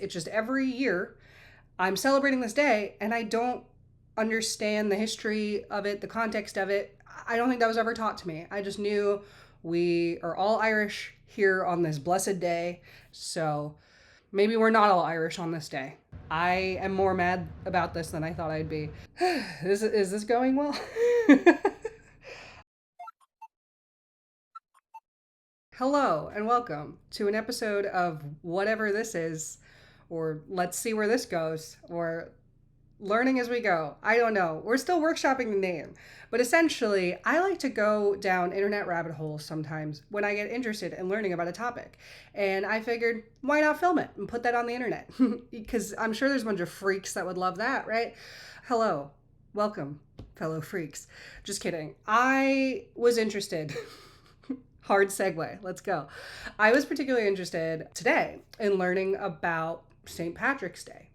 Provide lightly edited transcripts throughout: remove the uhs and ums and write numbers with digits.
It's just every year I'm celebrating this day and I don't understand the history of it, the context of it. I don't think that was ever taught to me. I just knew we are all Irish here on this blessed day. So maybe we're not all Irish on this day. I am more mad about this than I thought I'd be. Is this going well? Hello and welcome to an episode of whatever this is, or let's see where this goes, or learning as we go. I don't know. We're still workshopping the name. But essentially, I like to go down internet rabbit holes sometimes when I get interested in learning about a topic. And I figured, why not film it and put that on the internet? Because I'm sure there's a bunch of freaks that would love that, right? Hello. Welcome, fellow freaks. Just kidding. I was interested. Hard segue. Let's go. I was particularly interested today in learning about St. Patrick's Day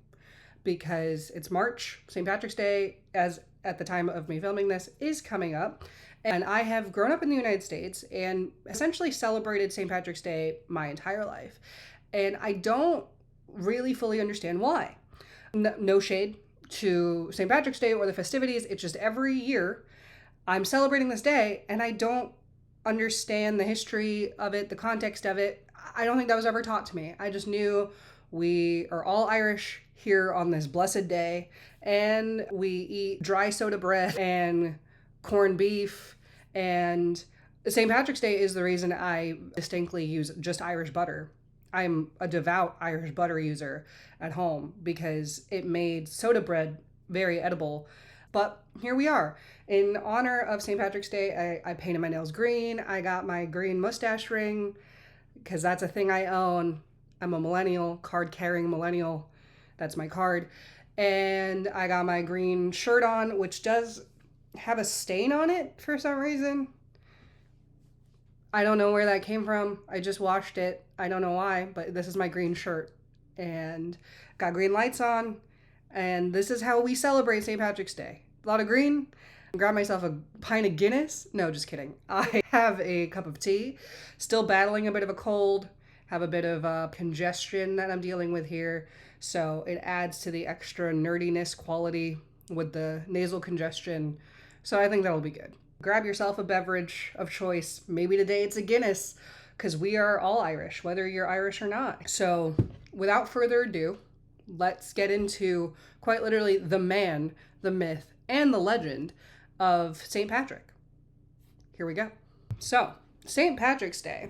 because it's March. St. Patrick's Day, as at the time of me filming this, is coming up. And I have grown up in the United States and essentially celebrated St. Patrick's Day my entire life. And I don't really fully understand why. No shade to St. Patrick's Day or the festivities. It's just every year I'm celebrating this day and I don't understand the history of it, the context of it. I don't think that was ever taught to me. I just knew we are all Irish here on this blessed day, and we eat dry soda bread and corned beef. And St. Patrick's Day is the reason I distinctly use just Irish butter. I'm a devout Irish butter user at home because it made soda bread very edible. But here we are. In honor of St. Patrick's Day, I painted my nails green. I got my green mustache ring because that's a thing I own. I'm a millennial, card-carrying millennial. That's my card. And I got my green shirt on, which does have a stain on it for some reason. I don't know where that came from. I just washed it. I don't know why, but this is my green shirt. And got green lights on. And this is how we celebrate St. Patrick's Day. A lot of green. Grab myself a pint of Guinness. No, just kidding. I have a cup of tea. Still battling a bit of a cold. Have a bit of congestion that I'm dealing with here. So it adds to the extra nerdiness quality with the nasal congestion. So I think that'll be good. Grab yourself a beverage of choice. Maybe today it's a Guinness, because we are all Irish, whether you're Irish or not. So without further ado, let's get into quite literally the man, the myth, and the legend of St. Patrick. Here we go. So, St. Patrick's Day,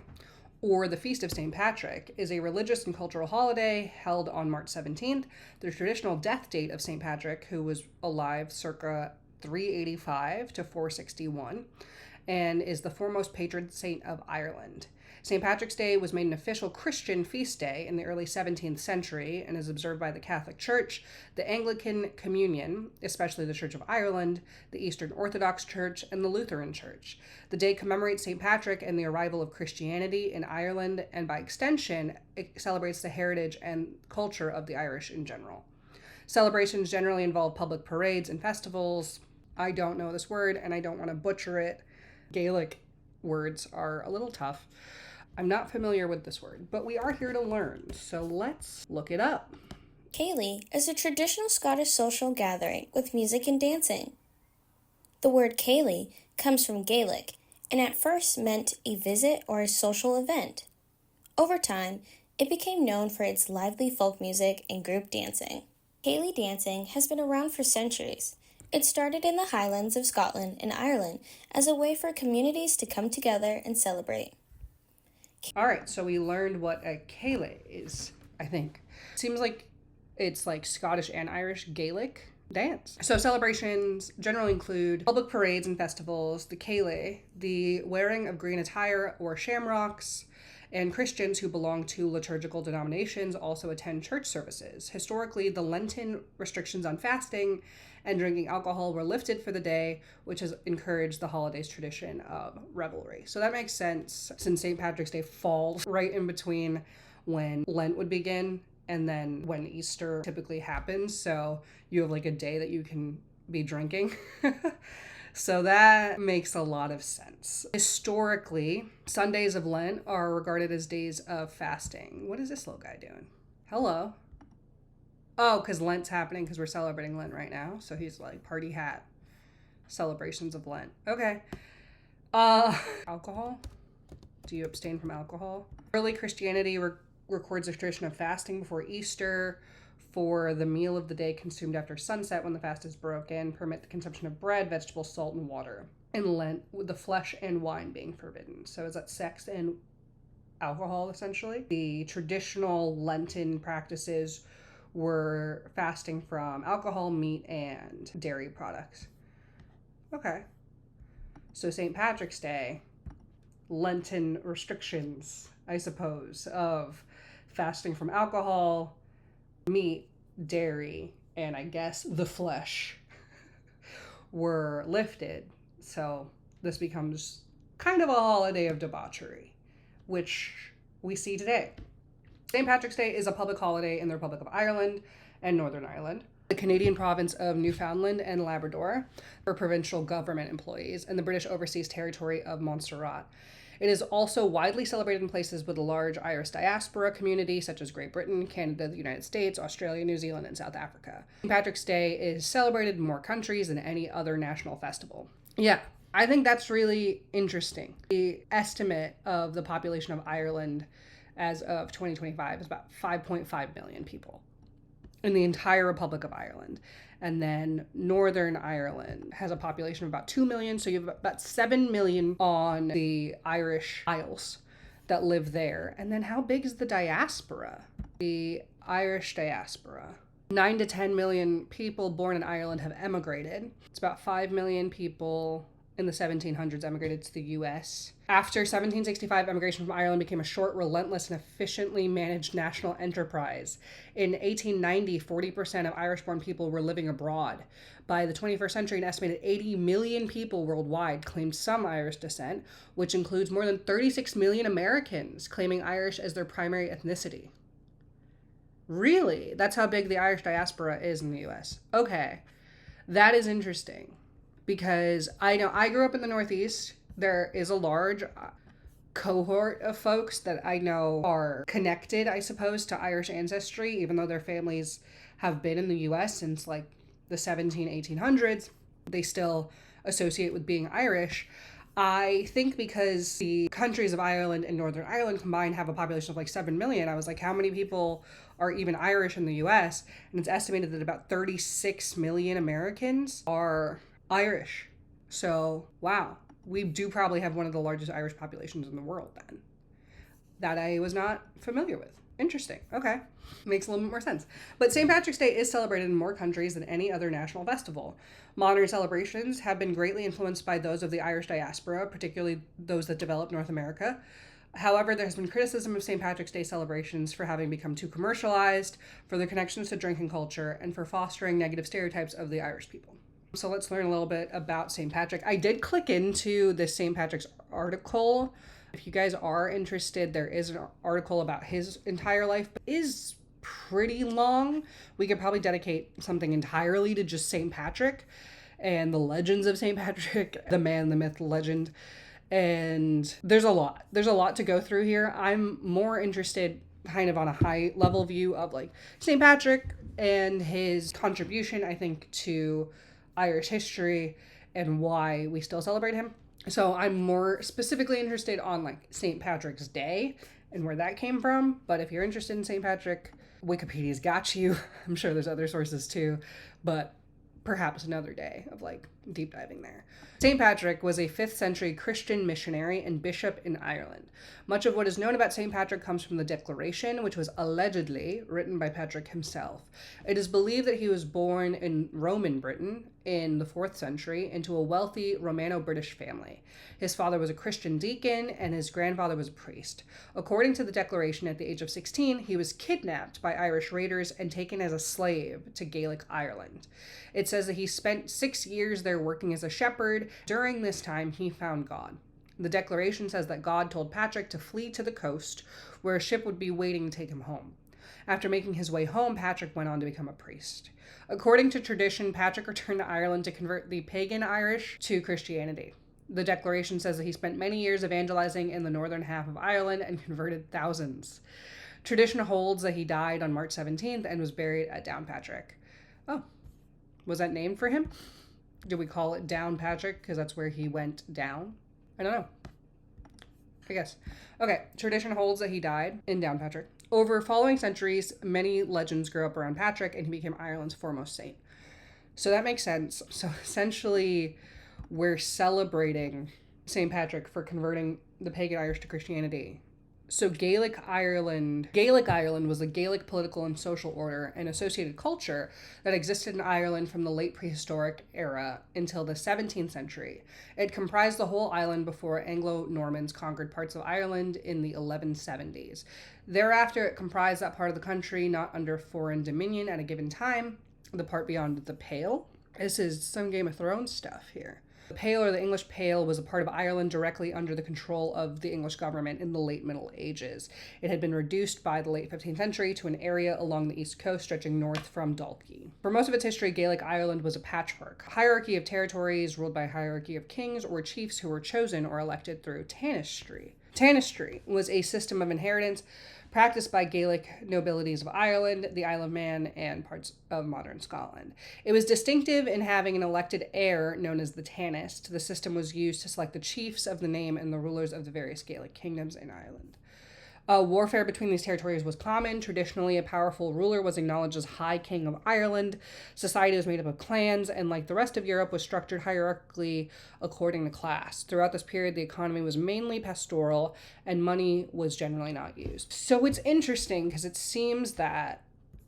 or the Feast of St. Patrick, is a religious and cultural holiday held on March 17th. The traditional death date of St. Patrick, who was alive circa 385 to 461, and is the foremost patron saint of Ireland. St. Patrick's Day was made an official Christian feast day in the early 17th century and is observed by the Catholic Church, the Anglican Communion, especially the Church of Ireland, the Eastern Orthodox Church, and the Lutheran Church. The day commemorates St. Patrick and the arrival of Christianity in Ireland, and by extension, it celebrates the heritage and culture of the Irish in general. Celebrations generally involve public parades and festivals. I don't know this word, and I don't want to butcher it. Gaelic words are a little tough. I'm not familiar with this word, but we are here to learn, so let's look it up. Céilí is a traditional Scottish social gathering with music and dancing. The word céilí comes from Gaelic and at first meant a visit or a social event. Over time, it became known for its lively folk music and group dancing. Céilí dancing has been around for centuries. It started in the Highlands of Scotland and Ireland as a way for communities to come together and celebrate. All right, so we learned what a céilí is, I think. Seems like it's like Scottish and Irish Gaelic dance. So celebrations generally include public parades and festivals, the céilí, the wearing of green attire or shamrocks, and Christians who belong to liturgical denominations also attend church services. Historically, the Lenten restrictions on fasting and drinking alcohol were lifted for the day, which has encouraged the holiday's tradition of revelry. So that makes sense, since St. Patrick's Day falls right in between when Lent would begin and then when Easter typically happens. So you have like a day that you can be drinking. So that makes a lot of sense. Historically, Sundays of Lent are regarded as days of fasting. What is this little guy doing? Hello. Oh, because Lent's happening because we're celebrating Lent right now. So he's like party hat celebrations of Lent. Okay. Alcohol? Do you abstain from alcohol? Early Christianity records a tradition of fasting before Easter for the meal of the day consumed after sunset when the fast is broken, permit the consumption of bread, vegetables, salt, and water. In Lent, with the flesh and wine being forbidden. So is that sex and alcohol, essentially? The traditional Lenten practices were fasting from alcohol, meat, and dairy products. Okay. So St. Patrick's Day, Lenten restrictions, I suppose, of fasting from alcohol, meat, dairy, and I guess the flesh were lifted. So this becomes kind of a holiday of debauchery, which we see today. St. Patrick's Day is a public holiday in the Republic of Ireland and Northern Ireland, the Canadian province of Newfoundland and Labrador for provincial government employees, and the British Overseas Territory of Montserrat. It is also widely celebrated in places with a large Irish diaspora community, such as Great Britain, Canada, the United States, Australia, New Zealand, and South Africa. St. Patrick's Day is celebrated in more countries than any other national festival. Yeah, I think that's really interesting. The estimate of the population of Ireland as of 2025 is about 5.5 million people in the entire Republic of Ireland. And then Northern Ireland has a population of about 2 million. So you have about 7 million on the Irish Isles that live there. And then how big is the diaspora? The Irish diaspora. 9 to 10 million people born in Ireland have emigrated. It's about 5 million people in the 1700s emigrated to the US. After 1765, emigration from Ireland became a short, relentless, and efficiently managed national enterprise. In 1890, 40% of Irish-born people were living abroad. By the 21st century, an estimated 80 million people worldwide claimed some Irish descent, which includes more than 36 million Americans claiming Irish as their primary ethnicity. Really? That's how big the Irish diaspora is in the US. Okay. That is interesting. Because I know I grew up in the Northeast. There is a large cohort of folks that I know are connected, I suppose, to Irish ancestry, even though their families have been in the US since like the 1800s. They still associate with being Irish. I think because the countries of Ireland and Northern Ireland combined have a population of like 7 million, I was like, how many people are even Irish in the US? And it's estimated that about 36 million Americans are Irish. So, wow. We do probably have one of the largest Irish populations in the world then. That I was not familiar with. Interesting. Okay. Makes a little bit more sense. But St. Patrick's Day is celebrated in more countries than any other national festival. Modern celebrations have been greatly influenced by those of the Irish diaspora, particularly those that developed North America. However, there has been criticism of St. Patrick's Day celebrations for having become too commercialized, for their connections to drinking culture, and for fostering negative stereotypes of the Irish people. So let's learn a little bit about St. Patrick. I did click into this St. Patrick's article. If you guys are interested, there is an article about his entire life. It is pretty long. We could probably dedicate something entirely to just St. Patrick and the legends of St. Patrick, the man, the myth, the legend. And there's a lot. There's a lot to go through here. I'm more interested kind of on a high level view of like St. Patrick and his contribution, I think, to Irish history and why we still celebrate him. So I'm more specifically interested on like St. Patrick's Day and where that came from. But if you're interested in St. Patrick, Wikipedia's got you. I'm sure there's other sources too, but perhaps another day of like deep diving there. St. Patrick was a 5th century Christian missionary and bishop in Ireland. Much of what is known about St. Patrick comes from the Declaration, which was allegedly written by Patrick himself. It is believed that he was born in Roman Britain in the 4th century into a wealthy Romano-British family. His father was a Christian deacon and his grandfather was a priest. According to the Declaration, at the age of 16, he was kidnapped by Irish raiders and taken as a slave to Gaelic Ireland. It says that he spent 6 years there working as a shepherd. During this time, he found God. The Declaration says that God told Patrick to flee to the coast, where a ship would be waiting to take him home. After making his way home, Patrick went on to become a priest. According to tradition, Patrick returned to Ireland to convert the pagan Irish to Christianity. The Declaration says that he spent many years evangelizing in the northern half of Ireland and converted thousands. Tradition holds that he died on March 17th and was buried at Downpatrick. Oh, was that named for him? Do we call it Downpatrick because that's where he went down? I don't know. I guess. Okay, tradition holds that he died in Downpatrick. Over following centuries, many legends grew up around Patrick, and he became Ireland's foremost saint. So that makes sense. So essentially, we're celebrating St. Patrick for converting the pagan Irish to Christianity. So Gaelic Ireland was a Gaelic political and social order and associated culture that existed in Ireland from the late prehistoric era until the 17th century. It comprised the whole island before Anglo-Normans conquered parts of Ireland in the 1170s. Thereafter, it comprised that part of the country not under foreign dominion at a given time, the part beyond the Pale. This is some Game of Thrones stuff here. The Pale, or the English Pale, was a part of Ireland directly under the control of the English government in the late Middle Ages. It had been reduced by the late 15th century to an area along the east coast stretching north from Dalkey. For most of its history, Gaelic Ireland was a patchwork. A hierarchy of territories ruled by a hierarchy of kings or chiefs who were chosen or elected through tanistry. Tanistry was a system of inheritance practiced by Gaelic nobilities of Ireland, the Isle of Man, and parts of modern Scotland. It was distinctive in having an elected heir known as the Tanist. The system was used to select the chiefs of the name and the rulers of the various Gaelic kingdoms in Ireland. Warfare between these territories was common. Traditionally, a powerful ruler was acknowledged as High King of Ireland. Society was made up of clans, and like the rest of Europe, was structured hierarchically according to class. Throughout this period, the economy was mainly pastoral, and money was generally not used. So it's interesting because it seems that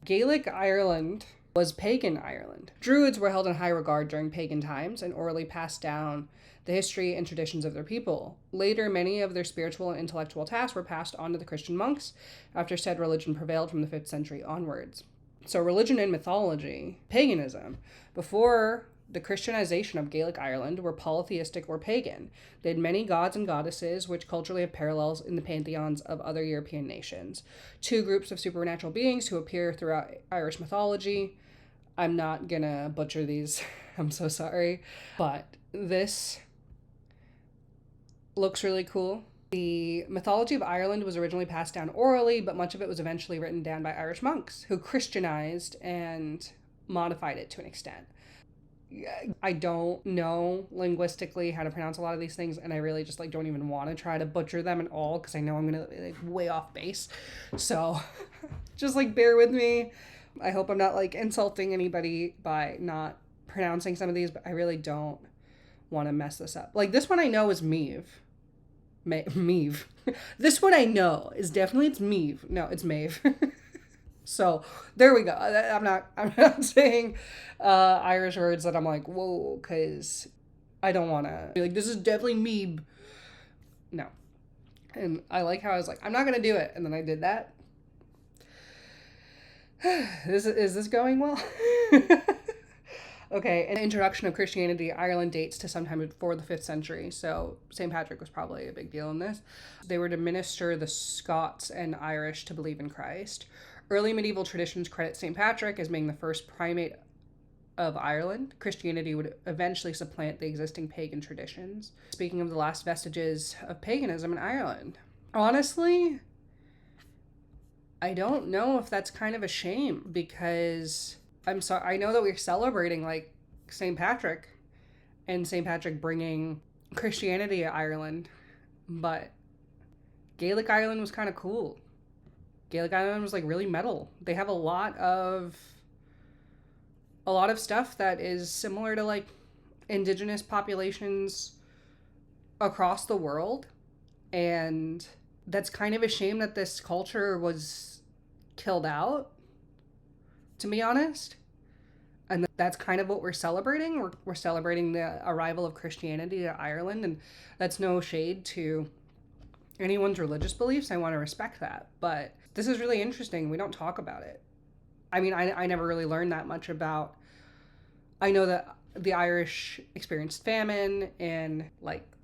Gaelic Ireland was pagan Ireland. Druids were held in high regard during pagan times and orally passed down the history and traditions of their people. Later, many of their spiritual and intellectual tasks were passed on to the Christian monks after said religion prevailed from the 5th century onwards. So religion and mythology, paganism, before the Christianization of Gaelic Ireland, were polytheistic or pagan. They had many gods and goddesses, which culturally have parallels in the pantheons of other European nations. Two groups of supernatural beings who appear throughout Irish mythology. I'm not gonna butcher these, I'm so sorry, but this looks really cool. The mythology of Ireland was originally passed down orally, but much of it was eventually written down by Irish monks who Christianized and modified it to an extent. I don't know linguistically how to pronounce a lot of these things, and I really just don't even want to try to butcher them at all because I know I'm gonna way off base. So just bear with me. I hope I'm not insulting anybody by not pronouncing some of these, but I really don't want to mess this up. This one I know is Meave. Meave. This one I know is definitely it's Meave. No, it's Maeve. So there we go. I'm not saying Irish words that I'm whoa, because I don't want to be this is definitely Meave. No. And I like how I was I'm not going to do it. And then I did that. Is this going well? Okay, an introduction of Christianity to Ireland dates to sometime before the 5th century, so St. Patrick was probably a big deal in this. They were to minister the Scots and Irish to believe in Christ. Early medieval traditions credit St. Patrick as being the first primate of Ireland. Christianity would eventually supplant the existing pagan traditions. Speaking of the last vestiges of paganism in Ireland, honestly, I don't know if that's kind of a shame because I'm sorry, I know that we're celebrating St. Patrick and St. Patrick bringing Christianity to Ireland, but Gaelic Ireland was kind of cool. Gaelic Ireland was really metal. They have a lot of stuff that is similar to indigenous populations across the world, and that's kind of a shame that this culture was killed out, to be honest. And that's kind of what we're celebrating. We're celebrating the arrival of Christianity to Ireland, and that's no shade to anyone's religious beliefs. I want to respect that. But this is really interesting. We don't talk about it. I mean, I never really learned that much about... I know that the Irish experienced famine in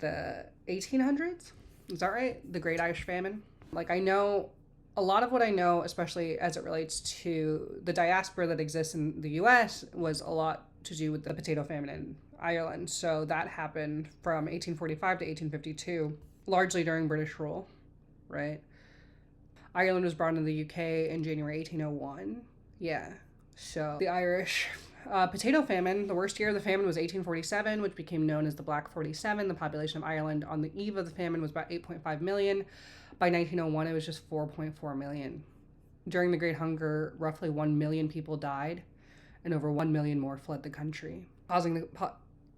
the 1800s. Is that right? The Great Irish Famine. I know a lot of what I know, especially as it relates to the diaspora that exists in the US, was a lot to do with the potato famine in Ireland. So that happened from 1845 to 1852, largely during British rule, right? Ireland was brought into the UK in January 1801. Yeah. So the Irish potato famine, the worst year of the famine was 1847, which became known as the Black 47. The population of Ireland on the eve of the famine was about 8.5 million. By 1901, it was just 4.4 million. During the Great Hunger, roughly 1 million people died, and over 1 million more fled the country, causing the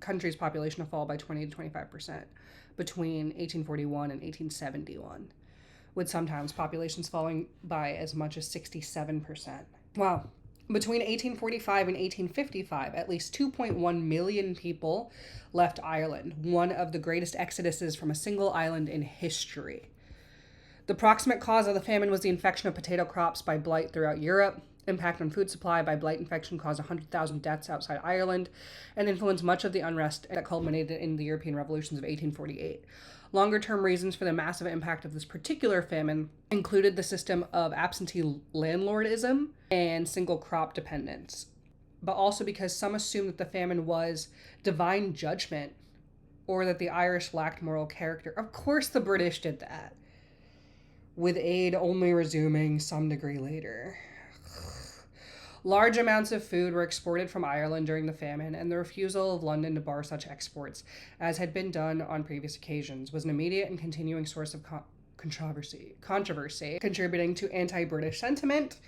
country's population to fall by 20 to 25% between 1841 and 1871, with sometimes populations falling by as much as 67%. Wow. Between 1845 and 1855, at least 2.1 million people left Ireland, one of the greatest exoduses from a single island in history. The proximate cause of the famine was the infection of potato crops by blight throughout Europe. Impact on food supply by blight infection caused 100,000 deaths outside Ireland and influenced much of the unrest that culminated in the European revolutions of 1848. Longer-term reasons for the massive impact of this particular famine included the system of absentee landlordism and single crop dependence, but also because some assumed that the famine was divine judgment or that the Irish lacked moral character. Of course the British did that, with aid only resuming some degree later. Large amounts of food were exported from Ireland during the famine, and the refusal of London to bar such exports, as had been done on previous occasions, was an immediate and continuing source of controversy, contributing to anti-British sentiment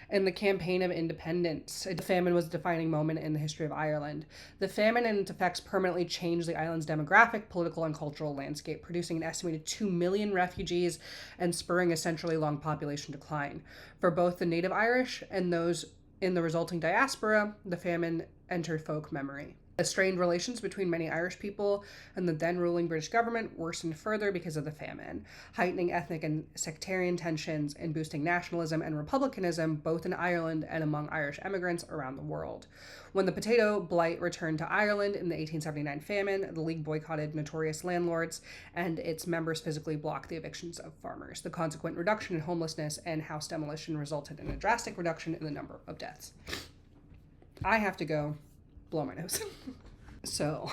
and the campaign of independence. The famine was a defining moment in the history of Ireland. The famine and its effects permanently changed the island's demographic, political, and cultural landscape, producing an estimated 2 million refugees and spurring a century-long population decline. For both the native Irish and those in the resulting diaspora, the famine entered folk memory. The strained relations between many Irish people and the then ruling British government worsened further because of the famine, heightening ethnic and sectarian tensions and boosting nationalism and republicanism both in Ireland and among Irish emigrants around the world. When the potato blight returned to Ireland in the 1879 famine, the League boycotted notorious landlords, and its members physically blocked the evictions of farmers. The consequent reduction in homelessness and house demolition resulted in a drastic reduction in the number of deaths. I have to go blow my nose. So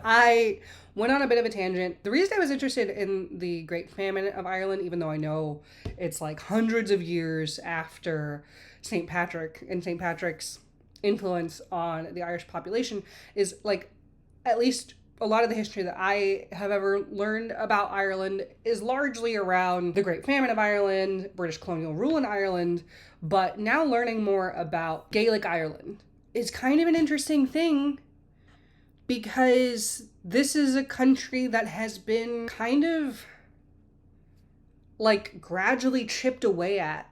I went on a bit of a tangent. The reason I was interested in the Great Famine of Ireland, even though I know it's like hundreds of years after St. Patrick and St. Patrick's influence on the Irish population, is like at least a lot of the history that I have ever learned about Ireland is largely around the Great Famine of Ireland, British colonial rule in Ireland, but now learning more about Gaelic Ireland is kind of an interesting thing, because this is a country that has been kind of like gradually chipped away at,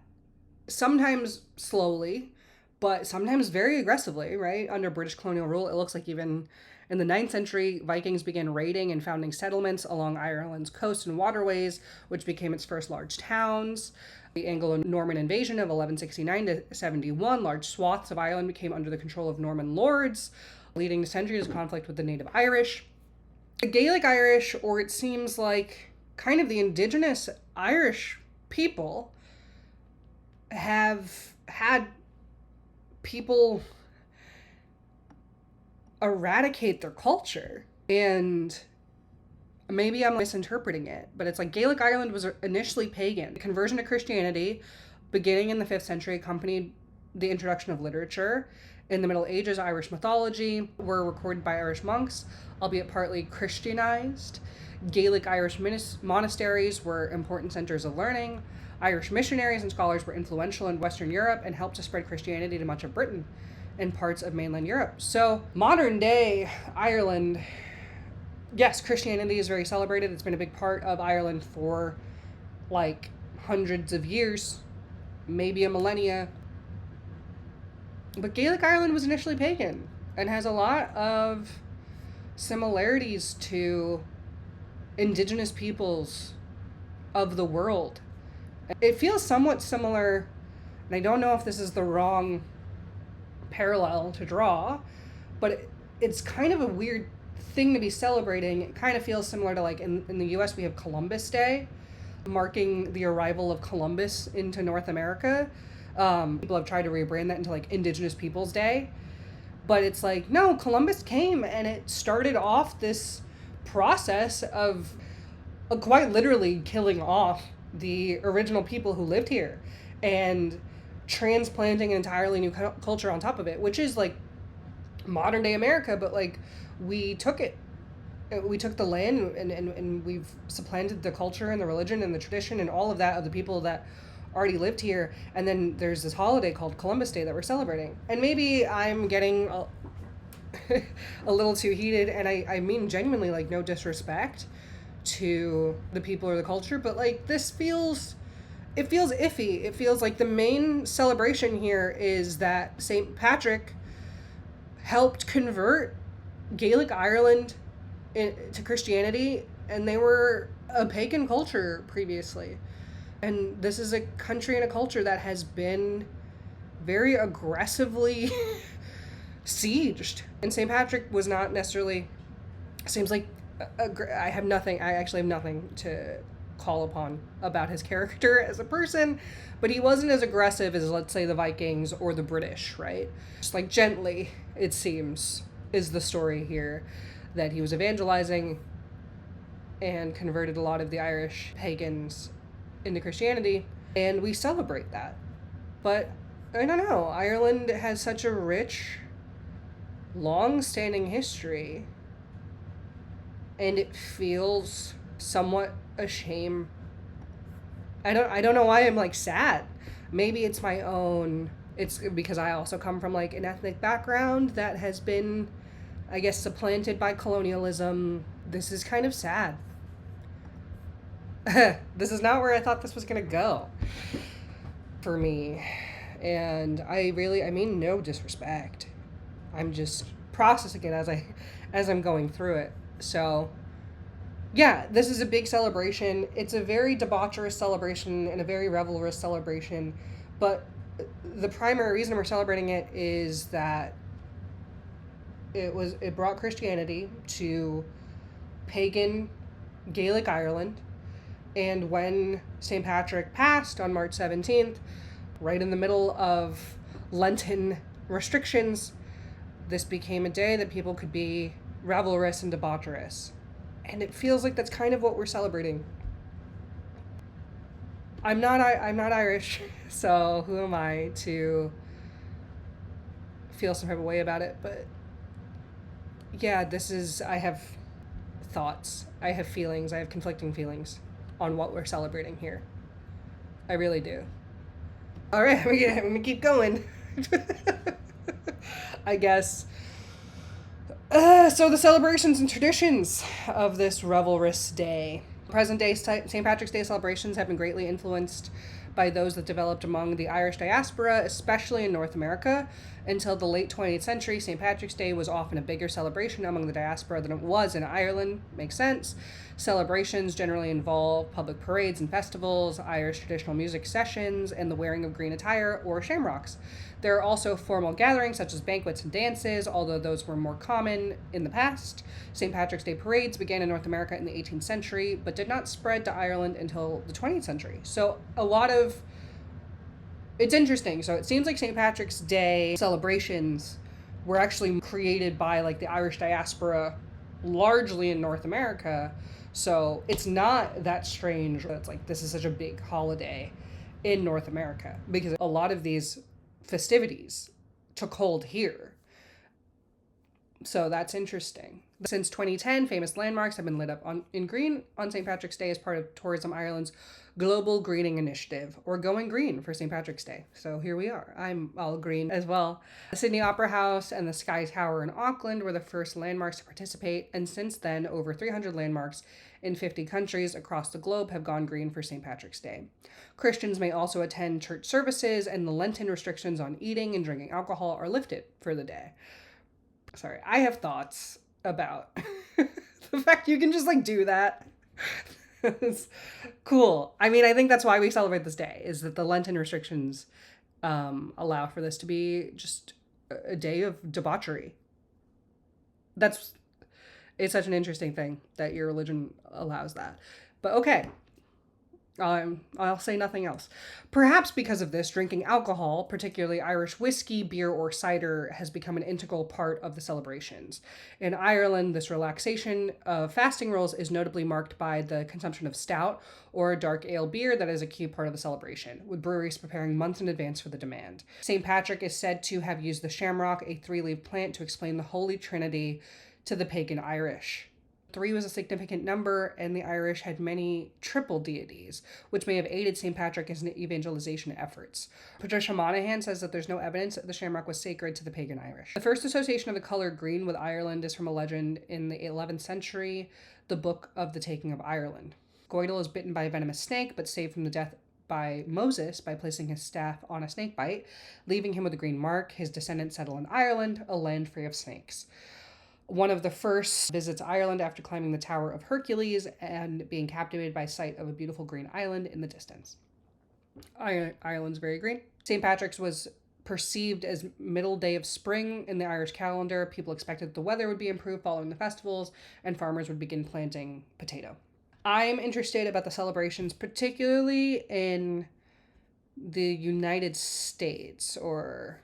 sometimes slowly, but sometimes very aggressively, right? Under British colonial rule, it looks like even in the 9th century, Vikings began raiding and founding settlements along Ireland's coast and waterways, which became its first large towns. The Anglo-Norman invasion of 1169 to 71, large swaths of Ireland became under the control of Norman lords, leading to centuries of conflict with the native Irish. The Gaelic Irish, or it seems like kind of the indigenous Irish people, have had people eradicate their culture. And maybe I'm misinterpreting it, but it's like Gaelic Ireland was initially pagan. The conversion to Christianity, beginning in the 5th century, accompanied the introduction of literature. In the Middle Ages, Irish mythology were recorded by Irish monks, albeit partly Christianized. Gaelic Irish monasteries were important centers of learning. Irish missionaries and scholars were influential in Western Europe and helped to spread Christianity to much of Britain and parts of mainland Europe. So modern day Ireland, yes, Christianity is very celebrated. It's been a big part of Ireland for like hundreds of years, maybe a millennia. But Gaelic Ireland was initially pagan and has a lot of similarities to indigenous peoples of the world. It feels somewhat similar, and I don't know if this is the wrong parallel to draw, but it's kind of a weird thing to be celebrating. It kind of feels similar to like in the US we have Columbus Day, marking the arrival of Columbus into North America. People have tried to rebrand that into like Indigenous Peoples Day, but it's like, no, Columbus came and it started off this process of quite literally killing off the original people who lived here and transplanting an entirely new culture on top of it, which is like modern day America, but like we took it. We took the land and we've supplanted the culture and the religion and the tradition and all of that of the people that already lived here. And then there's this holiday called Columbus Day that we're celebrating. And maybe I'm getting a little too heated, and I mean genuinely, like, no disrespect to the people or the culture, but like this feels, it feels iffy. It feels like the main celebration here is that St. Patrick helped convert Gaelic Ireland to Christianity, and they were a pagan culture previously. And this is a country and a culture that has been very aggressively sieged. And St. Patrick was not necessarily, seems like, I actually have nothing to call upon about his character as a person, but he wasn't as aggressive as, let's say, the Vikings or the British, right? Just like gently, it seems, is the story here, that he was evangelizing and converted a lot of the Irish pagans into Christianity, and we celebrate that. But I don't know, Ireland has such a rich, long-standing history, and it feels somewhat a shame. I don't know why I'm like sad. Maybe it's my own, it's because I also come from like an ethnic background that has been, I guess, supplanted by colonialism. This is kind of sad. This is not where I thought this was gonna go for me. And I mean no disrespect. I'm just processing it as I'm going through it. So yeah, this is a big celebration. It's a very debaucherous celebration and a very revelrous celebration. But the primary reason we're celebrating it is that it brought Christianity to pagan Gaelic Ireland. And when St. Patrick passed on March 17th, right in the middle of Lenten restrictions, this became a day that people could be revelrous and debaucherous. And it feels like that's kind of what we're celebrating. I'm not Irish, so who am I to feel some type of way about it? But yeah, I have thoughts, I have feelings, I have conflicting feelings on what we're celebrating here. I really do. All right, I'm gonna keep going. I guess. So the celebrations and traditions of this revelrous day. Present day St. Patrick's Day celebrations have been greatly influenced by those that developed among the Irish diaspora, especially in North America. Until the late 20th century, St. Patrick's Day was often a bigger celebration among the diaspora than it was in Ireland. Makes sense. Celebrations generally involve public parades and festivals, Irish traditional music sessions, and the wearing of green attire or shamrocks. There are also formal gatherings such as banquets and dances, although those were more common in the past. St. Patrick's Day parades began in North America in the 18th century, but did not spread to Ireland until the 20th century. So it's interesting. So it seems like St. Patrick's Day celebrations were actually created by like the Irish diaspora largely in North America. So it's not that strange that it's like this is such a big holiday in North America, because a lot of these festivities took hold here. So that's interesting. Since 2010, famous landmarks have been lit up in green on St. Patrick's Day as part of Tourism Ireland's Global Greening Initiative, or Going Green for St. Patrick's Day. So here we are. I'm all green as well. The Sydney Opera House and the Sky Tower in Auckland were the first landmarks to participate, and since then, over 300 landmarks in 50 countries across the globe have gone green for St. Patrick's Day. Christians may also attend church services, and the Lenten restrictions on eating and drinking alcohol are lifted for the day. Sorry, I have thoughts about the fact you can just like do that. It's cool. I mean, I think that's why we celebrate this day, is that the Lenten restrictions allow for this to be just a day of debauchery. It's such an interesting thing that your religion allows that. But okay, I'll say nothing else. Perhaps because of this, drinking alcohol, particularly Irish whiskey, beer, or cider, has become an integral part of the celebrations. In Ireland, this relaxation of fasting rules is notably marked by the consumption of stout or dark ale beer that is a key part of the celebration, with breweries preparing months in advance for the demand. St. Patrick is said to have used the shamrock, a three-leaf plant, to explain the Holy Trinity to the pagan Irish. Three was a significant number, and the Irish had many triple deities, which may have aided St. Patrick's evangelization efforts. Patricia Monaghan says that there's no evidence that the shamrock was sacred to the pagan Irish. The first association of the color green with Ireland is from a legend in the 11th century, the Book of the Taking of Ireland. Goidel is bitten by a venomous snake, but saved from the death by Moses by placing his staff on a snake bite, leaving him with a green mark. His descendants settle in Ireland, a land free of snakes. One of the first visits Ireland after climbing the Tower of Hercules and being captivated by sight of a beautiful green island in the distance. Ireland's very green. St. Patrick's was perceived as middle day of spring in the Irish calendar. People expected the weather would be improved following the festivals, and farmers would begin planting potato. I am interested about the celebrations, particularly in the United States, in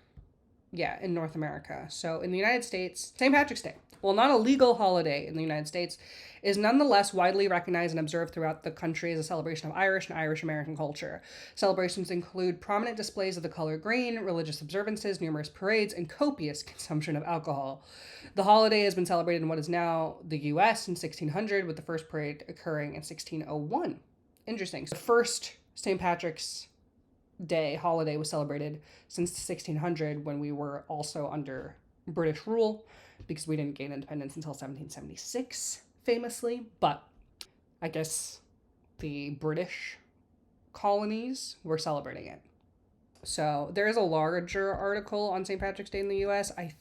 North America. So in the United States, St. Patrick's Day, while not a legal holiday in the United States, is nonetheless widely recognized and observed throughout the country as a celebration of Irish and Irish American culture. Celebrations include prominent displays of the color green, religious observances, numerous parades, and copious consumption of alcohol. The holiday has been celebrated in what is now the U.S. in 1600, with the first parade occurring in 1601. Interesting. So the first St. Patrick's Day holiday was celebrated since 1600, when we were also under British rule, because we didn't gain independence until 1776, famously. But I guess the British colonies were celebrating it. So there is a larger article on St. Patrick's Day in the U.S. I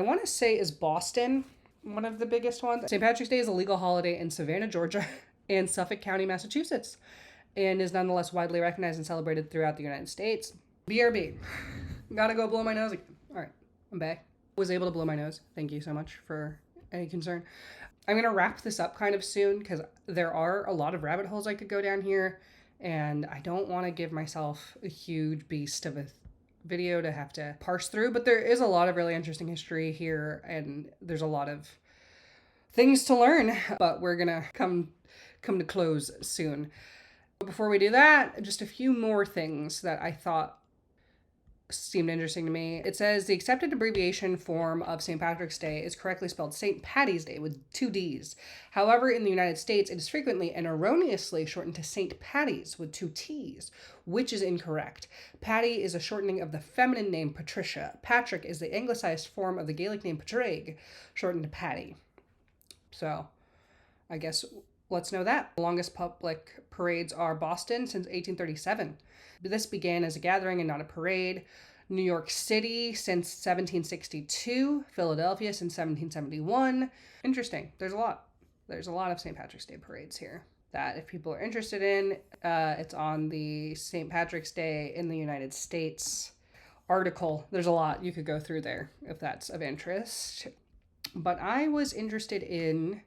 want to say is Boston one of the biggest ones. St. Patrick's Day is a legal holiday in Savannah, Georgia, and Suffolk County, Massachusetts, and is nonetheless widely recognized and celebrated throughout the United States. BRB. Gotta go blow my nose again. All right, I'm back. Was able to blow my nose. Thank you so much for any concern. I'm going to wrap this up kind of soon because there are a lot of rabbit holes I could go down here, and I don't want to give myself a huge beast of a video to have to parse through, but there is a lot of really interesting history here, and there's a lot of things to learn, but we're going to come to close soon. But before we do that, just a few more things that I thought seemed interesting to me. It says the accepted abbreviation form of St. Patrick's Day is correctly spelled St. Paddy's Day with 2 D's. However, in the United States, it is frequently and erroneously shortened to St. Patty's with 2 T's, which is incorrect. Patty is a shortening of the feminine name Patricia. Patrick is the anglicized form of the Gaelic name Padraig, shortened to Patty. So, I guess let's know that. The longest public parades are Boston since 1837. This began as a gathering and not a parade. New York City since 1762. Philadelphia since 1771. Interesting. There's a lot. There's a lot of St. Patrick's Day parades here that if people are interested in, it's on the St. Patrick's Day in the United States article. There's a lot you could go through there if that's of interest. But I was interested in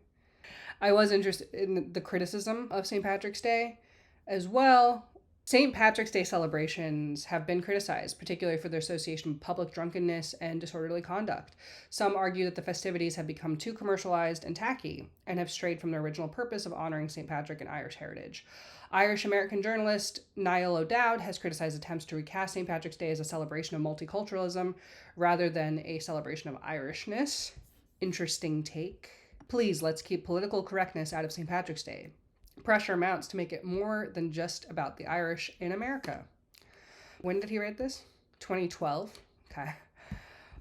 the criticism of St. Patrick's Day as well. St. Patrick's Day celebrations have been criticized, particularly for their association with public drunkenness and disorderly conduct. Some argue that the festivities have become too commercialized and tacky and have strayed from their original purpose of honoring St. Patrick and Irish heritage. Irish-American journalist Niall O'Dowd has criticized attempts to recast St. Patrick's Day as a celebration of multiculturalism rather than a celebration of Irishness. Interesting take. Please, let's keep political correctness out of St. Patrick's Day. Pressure mounts to make it more than just about the Irish in America. When did he write this? 2012. Okay.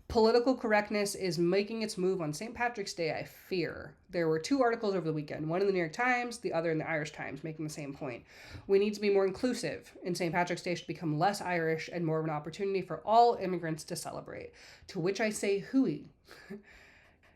Political correctness is making its move on St. Patrick's Day, I fear. There were 2 articles over the weekend, one in the New York Times, the other in the Irish Times, making the same point. We need to be more inclusive, and St. Patrick's Day should become less Irish and more of an opportunity for all immigrants to celebrate. To which I say hooey.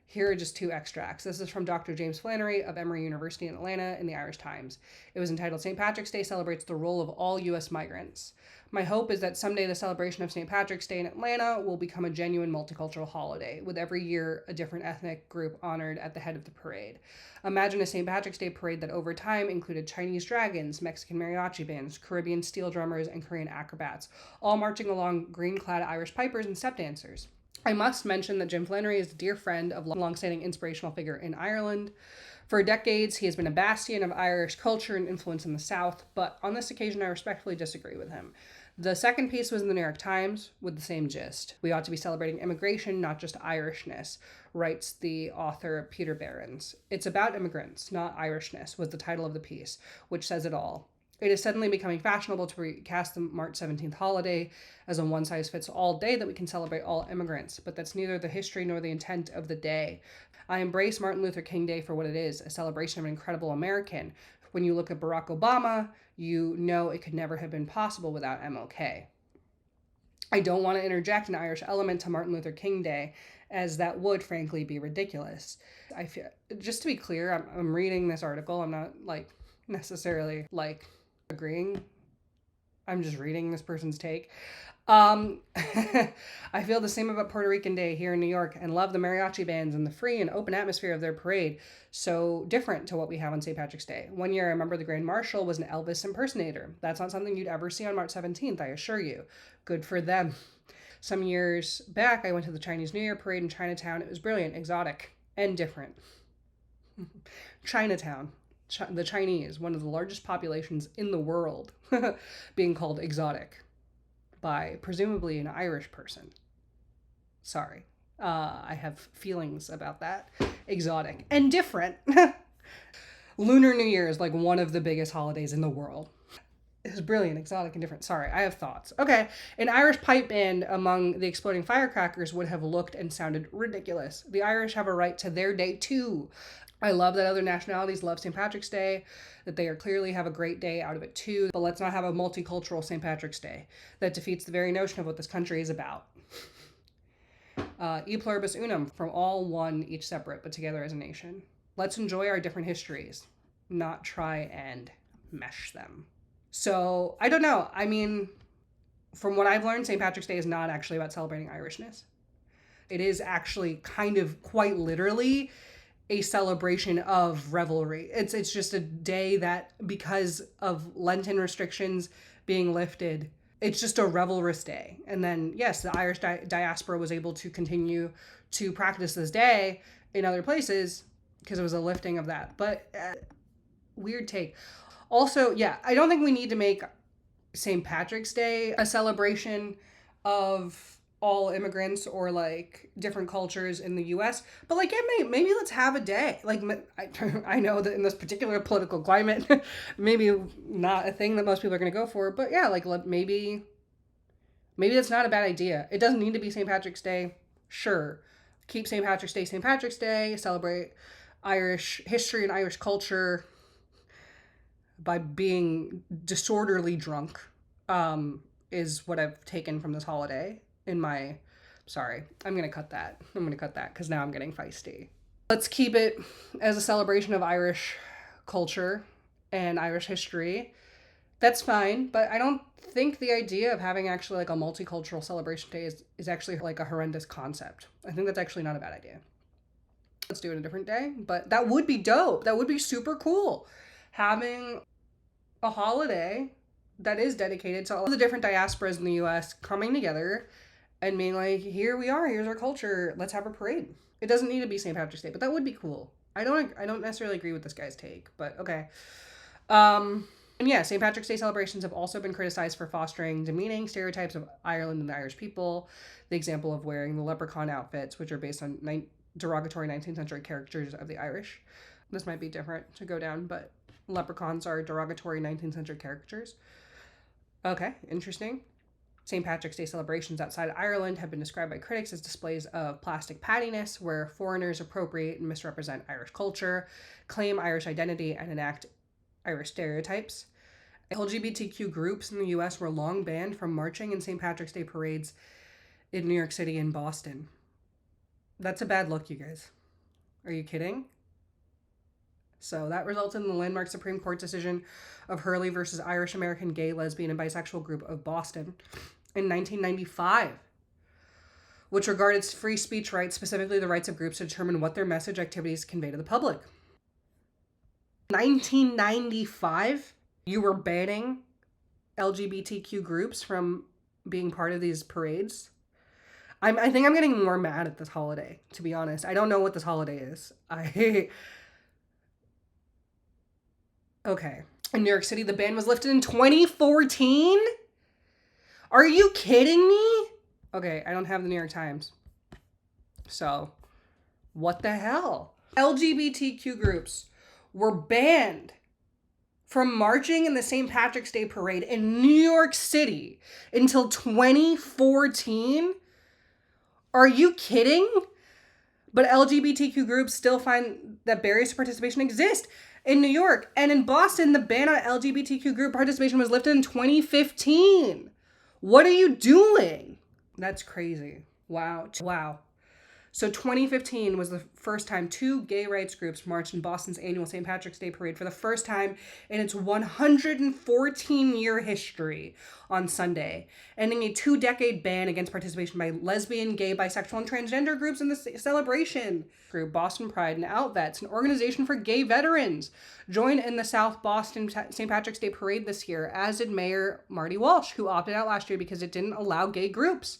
Here are just two extracts. This is from Dr. James Flannery of Emory University in Atlanta in the Irish Times. It was entitled St. Patrick's Day Celebrates the Role of All U.S. Migrants. My hope is that someday the celebration of St. Patrick's Day in Atlanta will become a genuine multicultural holiday, with every year a different ethnic group honored at the head of the parade. Imagine a St. Patrick's Day parade that over time included Chinese dragons, Mexican mariachi bands, Caribbean steel drummers, and Korean acrobats, all marching along green-clad Irish pipers and step dancers. I must mention that Jim Flannery is a dear friend of long-standing inspirational figure in Ireland. For decades, he has been a bastion of Irish culture and influence in the South, but on this occasion, I respectfully disagree with him. The second piece was in the New York Times with the same gist. We ought to be celebrating immigration, not just Irishness, writes the author Peter Behrens. It's about immigrants, not Irishness, was the title of the piece, which says it all. It is suddenly becoming fashionable to recast the March 17th holiday as a one-size-fits-all day that we can celebrate all immigrants, but that's neither the history nor the intent of the day. I embrace Martin Luther King Day for what it is, a celebration of an incredible American. When you look at Barack Obama, you know it could never have been possible without MLK. I don't want to interject an Irish element to Martin Luther King Day, as that would, frankly, be ridiculous. I feel, just to be clear, I'm reading this article. I'm not, necessarily, agreeing. I'm just reading this person's take. I feel the same about Puerto Rican Day here in New York and love the mariachi bands and the free and open atmosphere of their parade. So different to what we have on St. Patrick's Day. One year, I remember the Grand Marshal was an Elvis impersonator. That's not something you'd ever see on March 17th, I assure you. Good for them. Some years back, I went to the Chinese New Year parade in Chinatown. It was brilliant, exotic, and different. Chinatown. The Chinese, one of the largest populations in the world, being called exotic by presumably an Irish person. Sorry. I have feelings about that. Exotic and different. Lunar New Year is one of the biggest holidays in the world. It's brilliant, exotic, and different. Sorry, I have thoughts. Okay, an Irish pipe band among the exploding firecrackers would have looked and sounded ridiculous. The Irish have a right to their day too. I love that other nationalities love St. Patrick's Day, that they clearly have a great day out of it too, but let's not have a multicultural St. Patrick's Day. That defeats the very notion of what this country is about. E pluribus unum, from all one, each separate, but together as a nation. Let's enjoy our different histories, not try and mesh them. So, I don't know. I mean, from what I've learned, St. Patrick's Day is not actually about celebrating Irishness. It is actually kind of quite literally a celebration of revelry. It's just a day that, because of Lenten restrictions being lifted, it's just a revelrous day. And then, yes, the Irish diaspora was able to continue to practice this day in other places because it was a lifting of that. But weird take. Also, yeah, I don't think we need to make St. Patrick's Day a celebration of all immigrants or different cultures in the US, but maybe let's have a day. I know that in this particular political climate, maybe not a thing that most people are going to go for, but yeah, maybe that's not a bad idea. It doesn't need to be St. Patrick's Day. Sure, keep St. Patrick's Day, celebrate Irish history and Irish culture by being disorderly drunk, is what I've taken from this holiday. Sorry, I'm going to cut that because now I'm getting feisty. Let's keep it as a celebration of Irish culture and Irish history. That's fine, but I don't think the idea of having actually a multicultural celebration day is actually a horrendous concept. I think that's actually not a bad idea. Let's do it a different day, but that would be dope. That would be super cool. Having a holiday that is dedicated to all the different diasporas in the US coming together and being here we are, here's our culture, let's have a parade. It doesn't need to be St. Patrick's Day, but that would be cool. I don't necessarily agree with this guy's take, but okay. And yeah, St. Patrick's Day celebrations have also been criticized for fostering demeaning stereotypes of Ireland and the Irish people. The example of wearing the leprechaun outfits, which are based on derogatory 19th century characters of the Irish. This might be different to go down, but leprechauns are derogatory 19th century characters. Okay, interesting. St. Patrick's Day celebrations outside Ireland have been described by critics as displays of plastic pattiness, where foreigners appropriate and misrepresent Irish culture, claim Irish identity, and enact Irish stereotypes. LGBTQ groups in the US were long banned from marching in St. Patrick's Day parades in New York City and Boston. That's a bad look, you guys. Are you kidding? So that resulted in the landmark Supreme Court decision of Hurley versus Irish American Gay, Lesbian, and Bisexual Group of Boston in 1995, which regarded free speech rights, specifically the rights of groups to determine what their message activities convey to the public. 1995, you were banning LGBTQ groups from being part of these parades. I think I'm getting more mad at this holiday, to be honest. I don't know what this holiday is. Okay. In New York City, the ban was lifted in 2014? Are you kidding me? Okay, I don't have the New York Times. So, what the hell? LGBTQ groups were banned from marching in the St. Patrick's Day Parade in New York City until 2014? Are you kidding? But LGBTQ groups still find that barriers to participation exist. In New York and in Boston, the ban on LGBTQ group participation was lifted in 2015. What are you doing? That's crazy. Wow. So 2015 was the first time 2 gay rights groups marched in Boston's annual St. Patrick's Day Parade for the first time in its 114-year history on Sunday, ending a 2-decade ban against participation by lesbian, gay, bisexual, and transgender groups in the celebration. Group Boston Pride and Outvets, an organization for gay veterans, joined in the South Boston St. Patrick's Day Parade this year, as did Mayor Marty Walsh, who opted out last year because it didn't allow gay groups.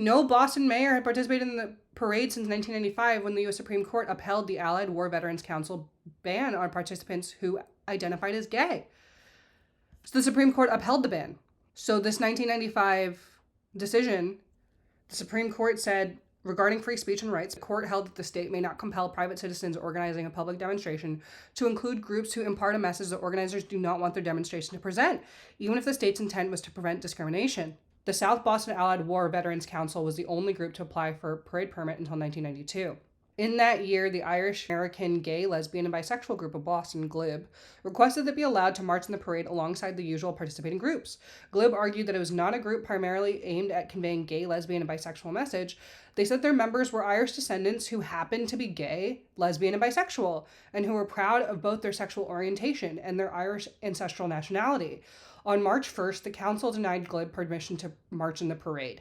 No Boston mayor had participated in the parade since 1995 when the U.S. Supreme Court upheld the Allied War Veterans Council ban on participants who identified as gay. So the Supreme Court upheld the ban. So this 1995 decision, the Supreme Court said, regarding free speech and rights, the court held that the state may not compel private citizens organizing a public demonstration to include groups who impart a message that organizers do not want their demonstration to present, even if the state's intent was to prevent discrimination. The South Boston Allied War Veterans Council was the only group to apply for a parade permit until 1992. In that year, the Irish American Gay, Lesbian, and Bisexual Group of Boston, GLIB, requested that it be allowed to march in the parade alongside the usual participating groups. GLIB argued that it was not a group primarily aimed at conveying gay, lesbian, and bisexual message. They said their members were Irish descendants who happened to be gay, lesbian, and bisexual, and who were proud of both their sexual orientation and their Irish ancestral nationality. On March 1st, the council denied GLIB permission to march in the parade.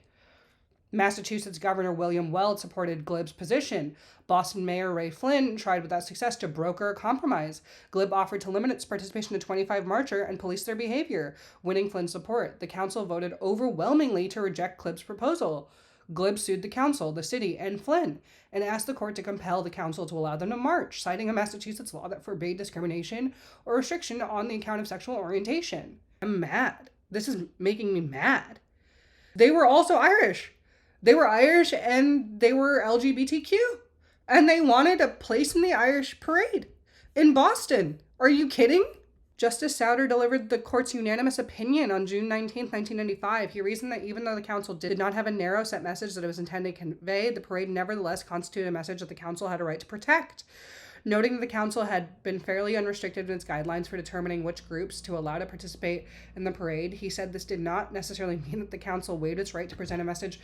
Massachusetts Governor William Weld supported GLIB's position. Boston Mayor Ray Flynn tried without success to broker a compromise. GLIB offered to limit its participation to 25 marchers and police their behavior, winning Flynn's support. The council voted overwhelmingly to reject GLIB's proposal. GLIB sued the council, the city, and Flynn, and asked the court to compel the council to allow them to march, citing a Massachusetts law that forbade discrimination or restriction on the account of sexual orientation. I'm mad. This is making me mad. They were also Irish. They were Irish and they were LGBTQ. And they wanted a place in the Irish parade in Boston. Are you kidding? Justice Souter delivered the court's unanimous opinion on June 19, 1995. He reasoned that even though the council did not have a narrow set message that it was intended to convey, the parade nevertheless constituted a message that the council had a right to protect. Noting that the council had been fairly unrestricted in its guidelines for determining which groups to allow to participate in the parade, he said this did not necessarily mean that the council waived its right to present a message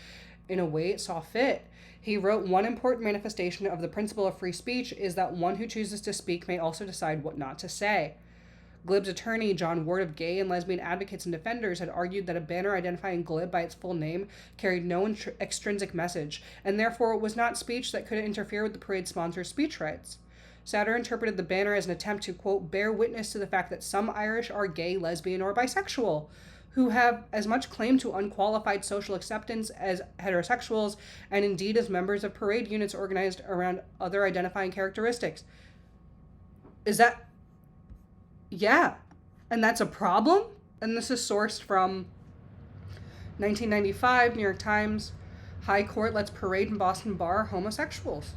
in a way it saw fit. He wrote, "One important manifestation of the principle of free speech is that one who chooses to speak may also decide what not to say." GLIB's attorney, John Ward of Gay and Lesbian Advocates and Defenders, had argued that a banner identifying GLIB by its full name carried no extrinsic message, and therefore was not speech that could interfere with the parade sponsor's speech rights. Souter interpreted the banner as an attempt to, quote, bear witness to the fact that some Irish are gay, lesbian, or bisexual, who have as much claim to unqualified social acceptance as heterosexuals, and indeed as members of parade units organized around other identifying characteristics. Is that... Yeah. And that's a problem? And this is sourced from 1995, New York Times. High Court lets parade in Boston bar homosexuals.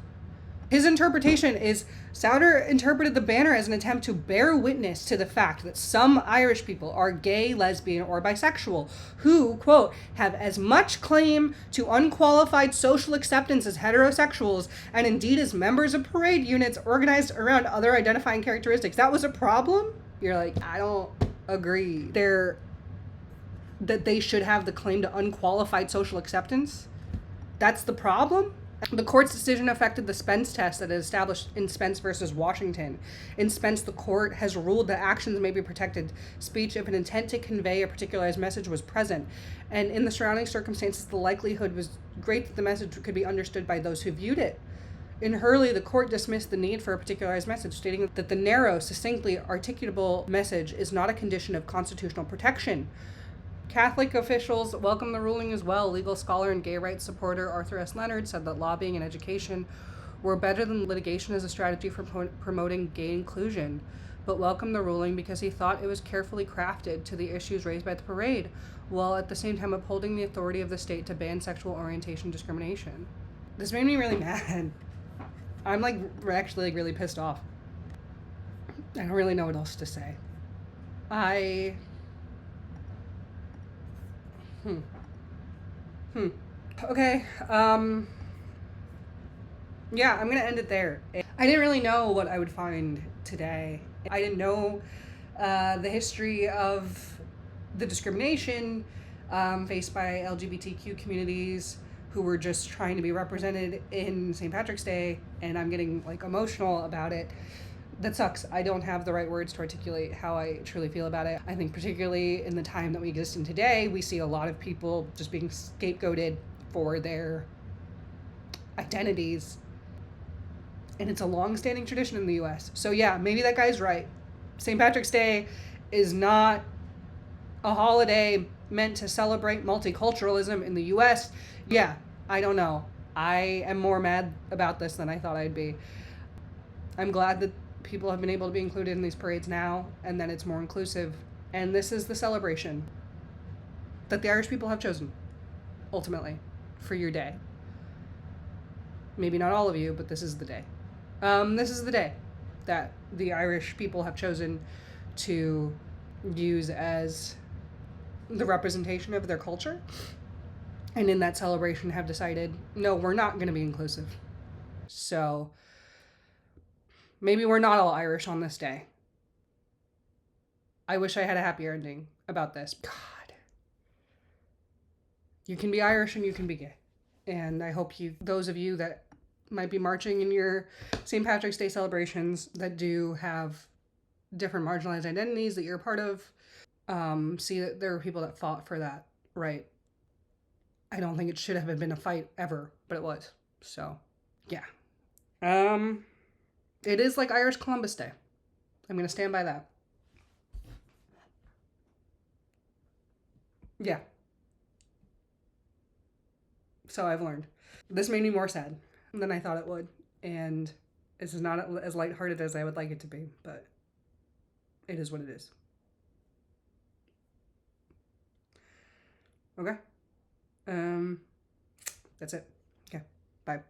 His interpretation is, Souter interpreted the banner as an attempt to bear witness to the fact that some Irish people are gay, lesbian, or bisexual, who, quote, have as much claim to unqualified social acceptance as heterosexuals, and indeed as members of parade units organized around other identifying characteristics. That was a problem? You're like, I don't agree. That they should have the claim to unqualified social acceptance? That's the problem? The court's decision affected the Spence test that is established in Spence versus Washington. In Spence, the court has ruled that actions may be protected speech if an intent to convey a particularized message was present, and in the surrounding circumstances, the likelihood was great that the message could be understood by those who viewed it. In Hurley, the court dismissed the need for a particularized message, stating that the narrow, succinctly articulable message is not a condition of constitutional protection. Catholic officials welcomed the ruling as well. Legal scholar and gay rights supporter Arthur S. Leonard said that lobbying and education were better than litigation as a strategy for promoting gay inclusion, but welcomed the ruling because he thought it was carefully crafted to the issues raised by the parade, while at the same time upholding the authority of the state to ban sexual orientation discrimination. This made me really mad. I'm actually really pissed off. I don't really know what else to say. Okay. Yeah, I'm gonna end it there. I didn't really know what I would find today. I didn't know the history of the discrimination faced by LGBTQ communities who were just trying to be represented in St. Patrick's Day, and I'm getting emotional about it. That sucks. I don't have the right words to articulate how I truly feel about it. I think particularly in the time that we exist in today, we see a lot of people just being scapegoated for their identities. And it's a long-standing tradition in the US. So yeah, maybe that guy's right. St. Patrick's Day is not a holiday meant to celebrate multiculturalism in the US. Yeah, I don't know. I am more mad about this than I thought I'd be. I'm glad that people have been able to be included in these parades now, and then it's more inclusive. And this is the celebration that the Irish people have chosen, ultimately, for your day. Maybe not all of you, but this is the day. This is the day that the Irish people have chosen to use as the representation of their culture. And in that celebration have decided, no, we're not going to be inclusive. So maybe we're not all Irish on this day. I wish I had a happier ending about this. God. You can be Irish and you can be gay. And I hope those of you that might be marching in your St. Patrick's Day celebrations that do have different marginalized identities that you're a part of, see that there are people that fought for that right. I don't think it should have been a fight ever, but it was. So, yeah. It is like Irish Columbus Day. I'm going to stand by that. Yeah. So I've learned. This made me more sad than I thought it would. And this is not as lighthearted as I would like it to be, but it is what it is. Okay. That's it. Okay. Bye.